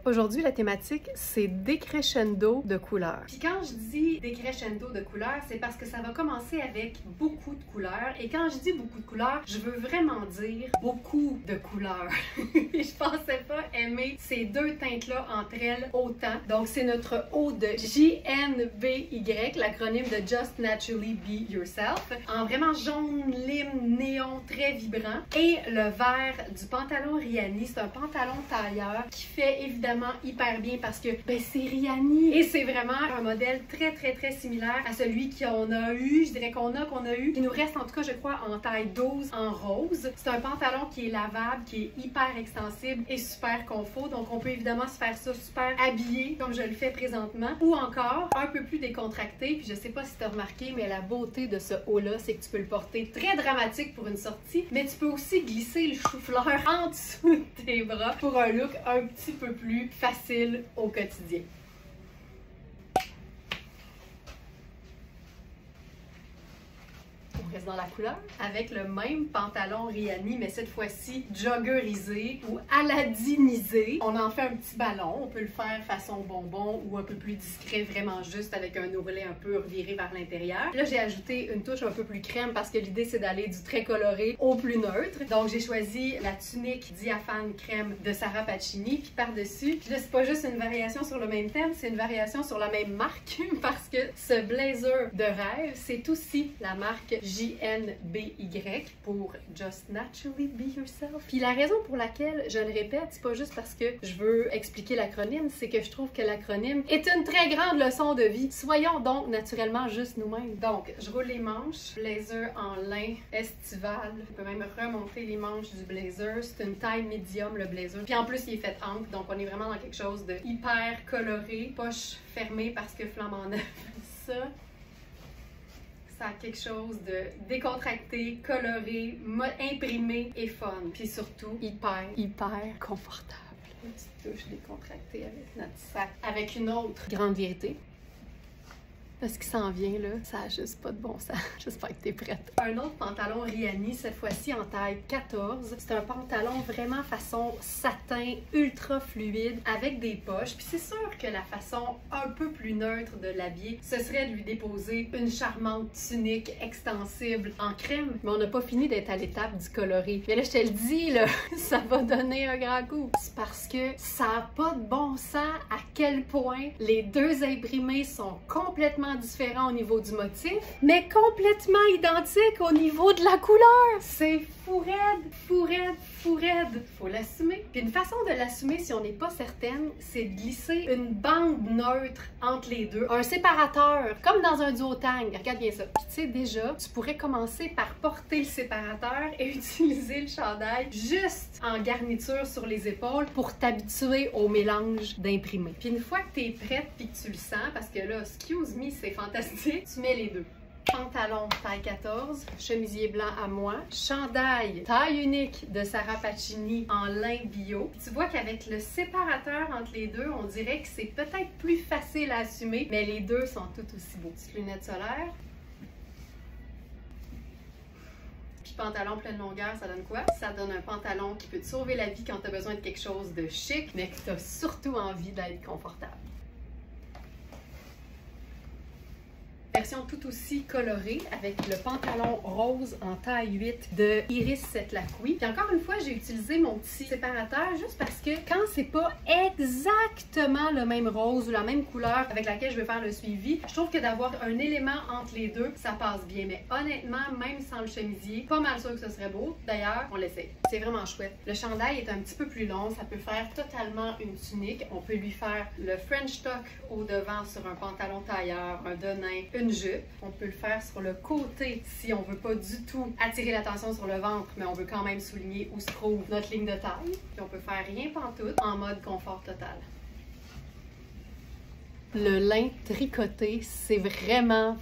Aujourd'hui, la thématique, c'est décrescendo de couleurs. Puis quand je dis décrescendo de couleurs, c'est parce que ça va commencer avec beaucoup de couleurs. Et quand je dis beaucoup de couleurs, je veux vraiment dire beaucoup de couleurs. Je pensais pas aimer ces deux teintes-là entre elles autant. Donc, c'est notre eau de JNBY, l'acronyme de Just Naturally Be Yourself, en vraiment jaune, lime, néon, très vibrant. Et le vert du pantalon Rihanni, c'est un pantalon tailleur qui fait évidemment hyper bien parce que c'est Rihanni et c'est vraiment un modèle très similaire à celui qu'on a eu, je dirais qu'on a eu. Il nous reste en tout cas, je crois, en taille 12 en rose. C'est un pantalon qui est lavable, qui est hyper extensible et super confort. Donc on peut évidemment se faire ça super habillé comme je le fais présentement ou encore un peu plus décontracté. Puis je sais pas si tu as remarqué, mais la beauté de ce haut-là, c'est que tu peux le porter très dramatique pour une sortie, mais tu peux aussi glisser le chou-fleur en dessous de tes bras pour un look un petit peu plus facile au quotidien. On reste dans la couleur avec le même pantalon Rihanni, mais cette fois-ci joggerisé ou aladinisé. On en fait un petit ballon, on peut le faire façon bonbon ou un peu plus discret, vraiment juste avec un ourlet un peu reviré vers l'intérieur. Là, j'ai ajouté une touche un peu plus crème parce que l'idée, c'est d'aller du très coloré au plus neutre. Donc, j'ai choisi la tunique diaphane crème de Sarah Pacini, puis par-dessus, là, c'est pas juste une variation sur le même thème, c'est une variation sur la même marque parce que ce blazer de rêve, c'est aussi la marque JNBY pour Just Naturally Be Yourself. Puis la raison pour laquelle je le répète, c'est pas juste parce que je veux expliquer l'acronyme, c'est que je trouve que l'acronyme est une très grande leçon de vie. Soyons donc naturellement juste nous-mêmes. Donc, je roule les manches, blazer en lin estival. Je peux même remonter les manches du blazer. C'est une taille médium le blazer. Puis en plus, il est fait ample, donc on est vraiment dans quelque chose de hyper coloré. Poche fermée parce que flambant neuf. Ça a quelque chose de décontracté, coloré, imprimé et fun. Puis surtout, hyper confortable. Une petite touche décontractée avec notre sac. Avec une autre grande vérité. Ce qui s'en vient là, ça a juste pas de bon sens. J'espère que t'es prête. Un autre pantalon Rihanni, cette fois-ci en taille 14. C'est un pantalon vraiment façon satin, ultra fluide, avec des poches. Puis c'est sûr que la façon un peu plus neutre de l'habiller, ce serait de lui déposer une charmante tunique extensible en crème. Mais on n'a pas fini d'être à l'étape du coloré. Mais là, je te le dis, là, ça va donner un grand coup. C'est parce que ça n'a pas de bon sens à quel point les deux imprimés sont complètement différents au niveau du motif, mais complètement identiques au niveau de la couleur. C'est fou raide. Faut l'assumer. Puis une façon de l'assumer, si on n'est pas certaine, c'est de glisser une bande neutre entre les deux. Un séparateur, comme dans un duotang. Regarde bien ça. Puis tu sais, déjà, tu pourrais commencer par porter le séparateur et utiliser le chandail juste en garniture sur les épaules pour t'habituer au mélange d'imprimés. Puis une fois que tu es prête puis que tu le sens, parce que là, excuse me, c'est fantastique, tu mets les deux. Pantalon taille 14, chemisier blanc à moi, chandail taille unique de Sarah Pacini en lin bio. Tu vois qu'avec le séparateur entre les deux, on dirait que c'est peut-être plus facile à assumer, mais les deux sont tout aussi beaux. Petites lunettes solaires. Puis pantalon pleine longueur, ça donne quoi? Ça donne un pantalon qui peut te sauver la vie quand tu as besoin de quelque chose de chic, mais que tu as surtout envie d'être confortable. Version tout aussi colorée avec le pantalon rose en taille 8 de Iris Setlacqui. Puis encore une fois, j'ai utilisé mon petit séparateur juste parce que quand c'est pas exactement le même rose ou la même couleur avec laquelle je veux faire le suivi, je trouve que d'avoir un élément entre les deux, ça passe bien. Mais honnêtement, même sans le chemisier, pas mal sûr que ce serait beau. D'ailleurs, on l'essaye. C'est vraiment chouette. Le chandail est un petit peu plus long, ça peut faire totalement une tunique. On peut lui faire le French tuck au devant sur un pantalon tailleur, un denim, une jupe. On peut le faire sur le côté si on veut pas du tout attirer l'attention sur le ventre, mais on veut quand même souligner où se trouve notre ligne de taille. Puis on peut faire rien pantoute en mode confort total. Le lin tricoté, c'est vraiment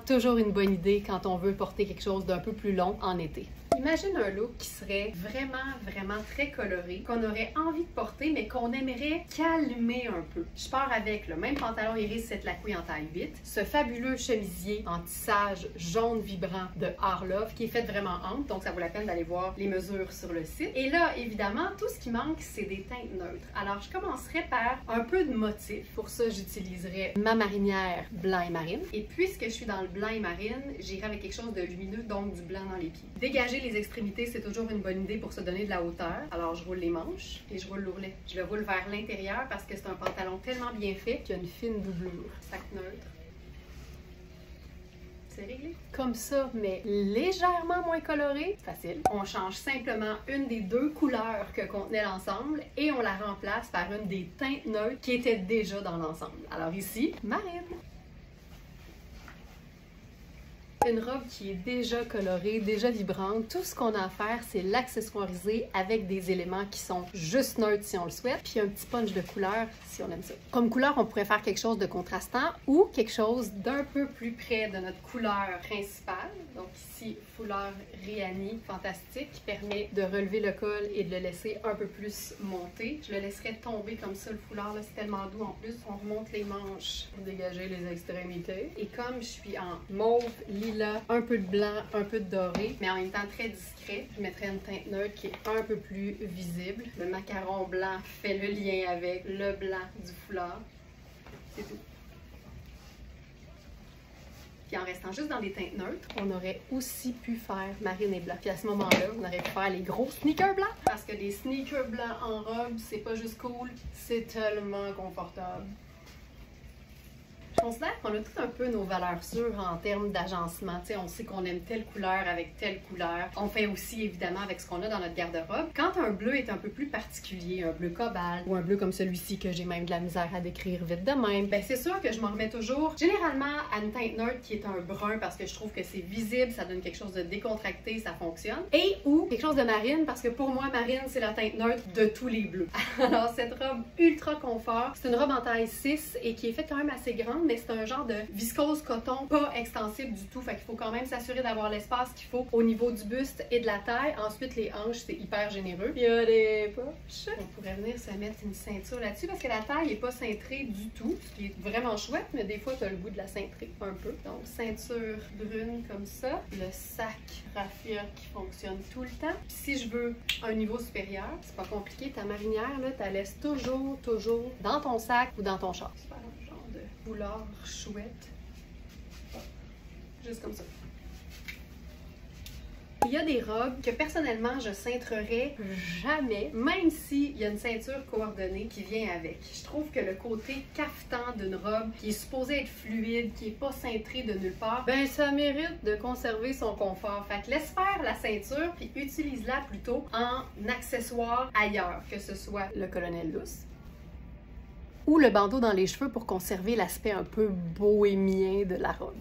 toujours une bonne idée quand on veut porter quelque chose d'un peu plus long en été. Imagine un look qui serait vraiment très coloré, qu'on aurait envie de porter, mais qu'on aimerait calmer un peu. Je pars avec le même pantalon iris 7 la couille en taille 8, ce fabuleux chemisier en tissage jaune vibrant de Harlove qui est fait vraiment ample, donc ça vaut la peine d'aller voir les mesures sur le site. Et là, évidemment, tout ce qui manque, c'est des teintes neutres. Alors, je commencerai par un peu de motif. Pour ça, j'utiliserai ma marinière blanc et marine. Et puisque je suis dans le blanc et marine, j'irai avec quelque chose de lumineux, donc du blanc dans les pieds. Dégager les extrémités, c'est toujours une bonne idée pour se donner de la hauteur. Alors, je roule les manches et je roule l'ourlet. Je le roule vers l'intérieur parce que c'est un pantalon tellement bien fait qu'il y a une fine doublure. Sac neutre. C'est réglé. Comme ça, mais légèrement moins coloré. Facile. On change simplement une des deux couleurs que contenait l'ensemble et on la remplace par une des teintes neutres qui étaient déjà dans l'ensemble. Alors ici, marine. Une robe qui est déjà colorée, déjà vibrante. Tout ce qu'on a à faire, c'est l'accessoiriser avec des éléments qui sont juste neutres si on le souhaite, puis un petit punch de couleur si on aime ça. Comme couleur, on pourrait faire quelque chose de contrastant ou quelque chose d'un peu plus près de notre couleur principale. Donc ici, foulard Rihanni, fantastique, qui permet de relever le col et de le laisser un peu plus monter. Je le laisserai tomber comme ça, le foulard, là, c'est tellement doux. En plus, on remonte les manches pour dégager les extrémités. Et comme je suis en mauve, lilas, un peu de blanc, un peu de doré, mais en même temps très discret, je mettrai une teinte neutre qui est un peu plus visible. Le macaron blanc fait le lien avec le blanc du foulard. C'est tout. Puis en restant juste dans des teintes neutres, on aurait aussi pu faire marine et blanc. Puis à ce moment-là, on aurait pu faire les gros sneakers blancs. Parce que des sneakers blancs en robe, c'est pas juste cool, c'est tellement confortable. Je considère qu'on a tout un peu nos valeurs sûres en termes d'agencement. Tu sais, on sait qu'on aime telle couleur avec telle couleur. On fait aussi évidemment avec ce qu'on a dans notre garde-robe. Quand un bleu est un peu plus particulier, un bleu cobalt ou un bleu comme celui-ci que j'ai même de la misère à décrire vite de même, ben c'est sûr que je m'en remets toujours généralement à une teinte neutre qui est un brun parce que je trouve que c'est visible, ça donne quelque chose de décontracté, ça fonctionne. Et ou quelque chose de marine parce que pour moi, marine, c'est la teinte neutre de tous les bleus. Alors cette robe ultra confort, c'est une robe en taille 6 et qui est faite quand même assez grande, mais c'est un genre de viscose coton pas extensible du tout. Fait qu'il faut quand même s'assurer d'avoir l'espace qu'il faut au niveau du buste et de la taille. Ensuite, les hanches, c'est hyper généreux. Il y a des poches. On pourrait venir se mettre une ceinture là-dessus parce que la taille n'est pas cintrée du tout, ce qui est vraiment chouette, mais des fois, tu as le goût de la cintrer un peu. Donc, ceinture brune comme ça. Le sac raffia qui fonctionne tout le temps. Puis si je veux un niveau supérieur, c'est pas compliqué. Ta marinière, là, tu la laisses toujours dans ton sac ou dans ton char. Foulard chouette. Juste comme ça. Il y a des robes que personnellement je cintrerais jamais, même s'il y a une ceinture coordonnée qui vient avec. Je trouve que le côté cafetan d'une robe qui est supposée être fluide, qui est pas cintrée de nulle part, ben ça mérite de conserver son confort. Fait que laisse faire la ceinture puis utilise-la plutôt en accessoire ailleurs, que ce soit le colonel Lousse ou le bandeau dans les cheveux pour conserver l'aspect un peu bohémien de la robe.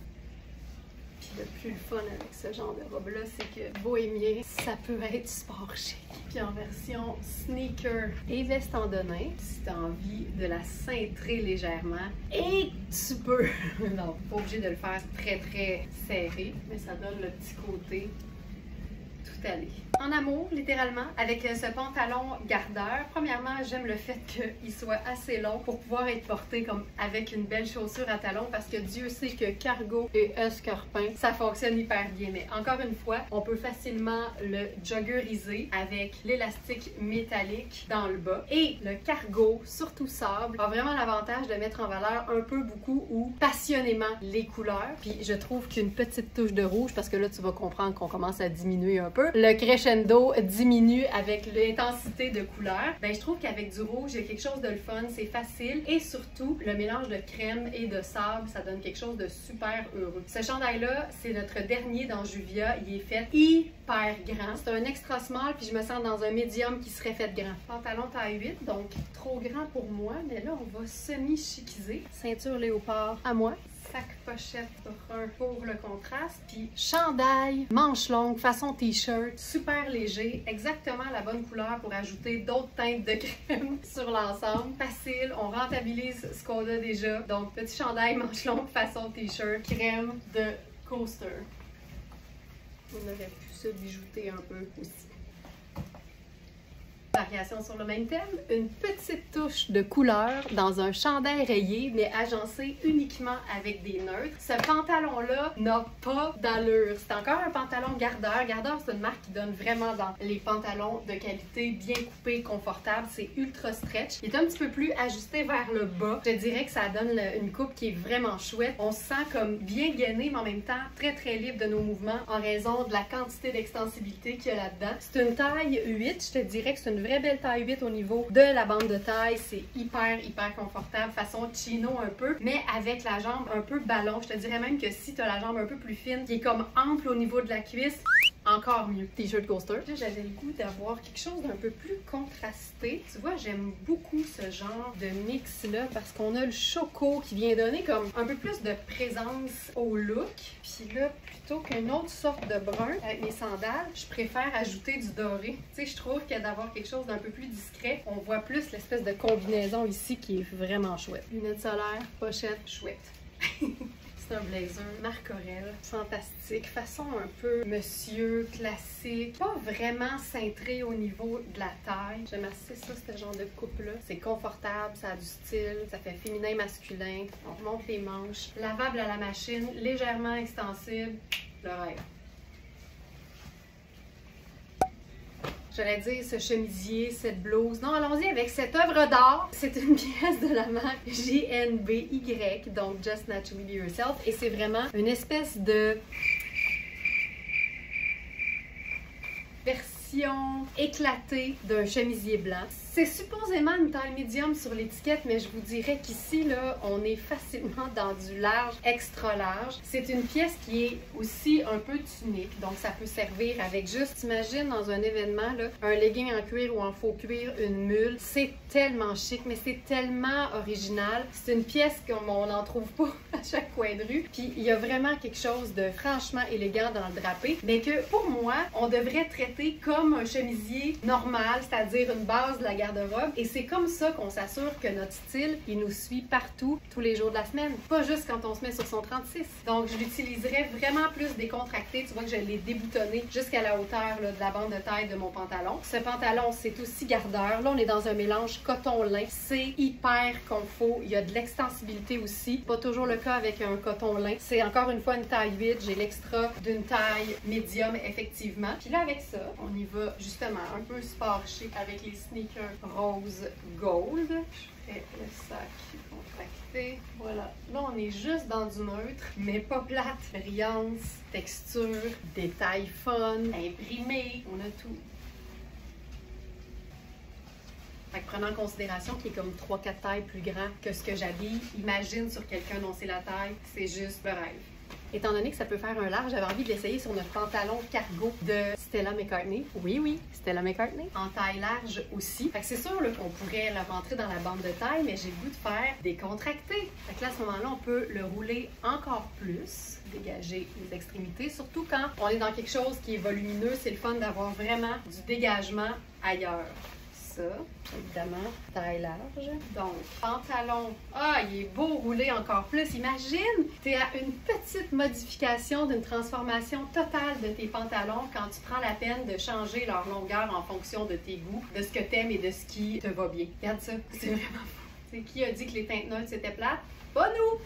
Puis le plus le fun avec ce genre de robe-là, c'est que bohémien, ça peut être sport chic. Puis en version sneaker et veste en denim, si tu as envie de la cintrer légèrement, et tu peux. Non, pas obligé de le faire très serré, mais ça donne le petit côté tout allé. En amour, littéralement, avec ce pantalon gardeur. Premièrement, j'aime le fait qu'il soit assez long pour pouvoir être porté comme avec une belle chaussure à talons parce que Dieu sait que cargo et escarpin, ça fonctionne hyper bien. Mais encore une fois, on peut facilement le joggeriser avec l'élastique métallique dans le bas. Et le cargo, surtout sable, a vraiment l'avantage de mettre en valeur un peu, beaucoup ou passionnément les couleurs. Puis je trouve qu'une petite touche de rouge, parce que là, tu vas comprendre qu'on commence à diminuer un peu. Le crescendo diminue avec l'intensité de couleur. Ben, je trouve qu'avec du rouge, il y a quelque chose de le fun, c'est facile et surtout, le mélange de crème et de sable, ça donne quelque chose de super heureux. Ce chandail-là, c'est notre dernier dans Juvia. Il est fait hyper grand. C'est un extra small, puis je me sens dans un médium qui serait fait grand. Pantalon taille 8, donc trop grand pour moi, mais là, on va semi-chiquiser. Ceinture léopard à moi. Sac pochette brun pour le contraste, puis chandail, manche longue, façon t-shirt, super léger, exactement la bonne couleur pour ajouter d'autres teintes de crème sur l'ensemble. Facile, on rentabilise ce qu'on a déjà. Donc petit chandail, manche longue, façon t-shirt, crème de coaster. On aurait pu se bijouter un peu aussi. Variation sur le même thème, une petite touche de couleur dans un chandail rayé, mais agencé uniquement avec des neutres. Ce pantalon-là n'a pas d'allure. C'est encore un pantalon Gardeur. Gardeur, c'est une marque qui donne vraiment dans les pantalons de qualité, bien coupés, confortables. C'est ultra stretch. Il est un petit peu plus ajusté vers le bas. Je dirais que ça donne une coupe qui est vraiment chouette. On se sent comme bien gainé, mais en même temps très libre de nos mouvements en raison de la quantité d'extensibilité qu'il y a là-dedans. C'est une taille 8. Je te dirais que c'est une vraie belle taille 8 au niveau de la bande de taille. C'est hyper confortable, façon chino un peu, mais avec la jambe un peu ballon. Je te dirais même que si tu as la jambe un peu plus fine, qui est comme ample au niveau de la cuisse, encore mieux. T-shirt coaster. J'avais le goût d'avoir quelque chose d'un peu plus contrasté. Tu vois, j'aime beaucoup ce genre de mix-là parce qu'on a le choco qui vient donner comme un peu plus de présence au look. Puis là, plutôt qu'une autre sorte de brun avec mes sandales, je préfère ajouter du doré. Tu sais, je trouve que d'avoir quelque chose d'un peu plus discret, on voit plus l'espèce de combinaison ici qui est vraiment chouette. Lunettes solaires, pochette, chouette. C'est un blazer Marc Aurèle, fantastique, façon un peu monsieur classique, pas vraiment cintré au niveau de la taille. J'aime assez ça, ce genre de coupe-là. C'est confortable, ça a du style, ça fait féminin, masculin. On remonte les manches, lavable à la machine, légèrement extensible, le rêve. J'allais dire ce chemisier, cette blouse. Non, allons-y avec cette œuvre d'art. C'est une pièce de la marque JNBY, donc Just Naturally Yourself. Et c'est vraiment une espèce de version éclatée d'un chemisier blanc. C'est supposément une taille médium sur l'étiquette, mais je vous dirais qu'ici, là, on est facilement dans du large, extra large. C'est une pièce qui est aussi un peu tunique, donc ça peut servir avec juste, imagine dans un événement, là, un legging en cuir ou en faux cuir, une mule. C'est tellement chic, mais c'est tellement original. C'est une pièce comme on n'en trouve pas à chaque coin de rue. Puis il y a vraiment quelque chose de franchement élégant dans le drapé, mais que pour moi, on devrait traiter comme un chemisier normal, c'est-à-dire une base de la garde-robe. Et c'est comme ça qu'on s'assure que notre style, il nous suit partout, tous les jours de la semaine. Pas juste quand on se met sur son 36. Donc, je l'utiliserais vraiment plus décontracté. Tu vois que je l'ai déboutonné jusqu'à la hauteur là, de la bande de taille de mon pantalon. Ce pantalon, c'est aussi gardeur. Là, on est dans un mélange coton-lin. C'est hyper confort. Il y a de l'extensibilité aussi. Pas toujours le cas avec un coton-lin. C'est encore une fois une taille 8. J'ai l'extra d'une taille médium, effectivement. Puis là, avec ça, on y va justement un peu sport chic avec les sneakers rose gold. Je fais le sac contracté. Voilà. Là, on est juste dans du neutre, mais pas plate. Brillance, texture, détail fun, imprimé. On a tout. Fait que prenant en considération qu'il est comme 3-4 tailles plus grand que ce que j'habille, imagine sur quelqu'un dont c'est la taille, c'est juste le rêve. Étant donné que ça peut faire un large, j'avais envie de l'essayer sur notre pantalon cargo de Stella McCartney. Oui, Stella McCartney. En taille large aussi. Fait que c'est sûr qu'on pourrait le rentrer dans la bande de taille, mais j'ai le goût de faire décontracté. Fait que là, à ce moment-là, on peut le rouler encore plus, dégager les extrémités. Surtout quand on est dans quelque chose qui est volumineux, c'est le fun d'avoir vraiment du dégagement ailleurs. Ça, évidemment, taille large. Donc, pantalon, il est beau rouler encore plus. Imagine, tu es à une petite modification d'une transformation totale de tes pantalons quand tu prends la peine de changer leur longueur en fonction de tes goûts, de ce que tu aimes et de ce qui te va bien. Regarde ça, c'est vraiment fou. C'est qui a dit que les teintes neutres c'était plate? Pas nous!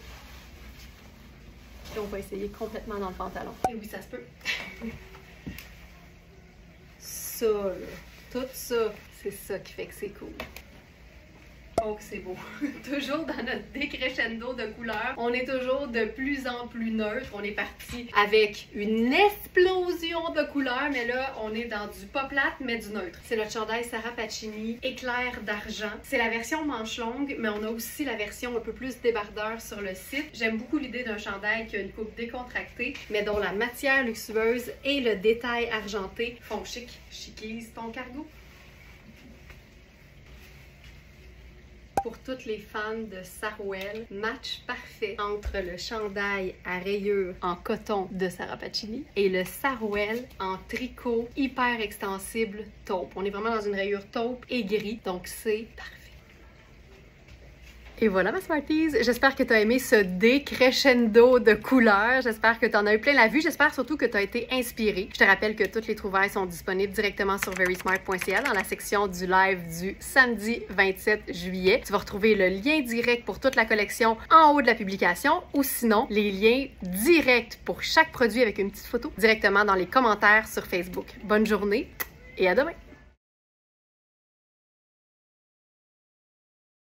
Et on va essayer complètement dans le pantalon. Et oui, ça se peut. Ça, là, tout ça. C'est ça qui fait que c'est cool. Oh, que c'est beau. Toujours dans notre décrescendo de couleurs. On est toujours de plus en plus neutre. On est parti avec une explosion de couleurs, mais là, on est dans du pas plate, mais du neutre. C'est notre chandail Sarah Pacini, éclair d'argent. C'est la version manche longue, mais on a aussi la version un peu plus débardeur sur le site. J'aime beaucoup l'idée d'un chandail qui a une coupe décontractée, mais dont la matière luxueuse et le détail argenté font chic. Chiquise ton cargo. Pour toutes les fans de Sarouel, match parfait entre le chandail à rayures en coton de Sarah Pacini et le Sarouel en tricot hyper extensible taupe. On est vraiment dans une rayure taupe et gris, donc c'est parfait. Et voilà ma Smarties, j'espère que tu as aimé ce décrescendo de couleurs, j'espère que tu en as eu plein la vue, j'espère surtout que tu as été inspiré. Je te rappelle que toutes les trouvailles sont disponibles directement sur verysmart.ca dans la section du live du samedi 27 juillet. Tu vas retrouver le lien direct pour toute la collection en haut de la publication ou sinon les liens directs pour chaque produit avec une petite photo directement dans les commentaires sur Facebook. Bonne journée et à demain!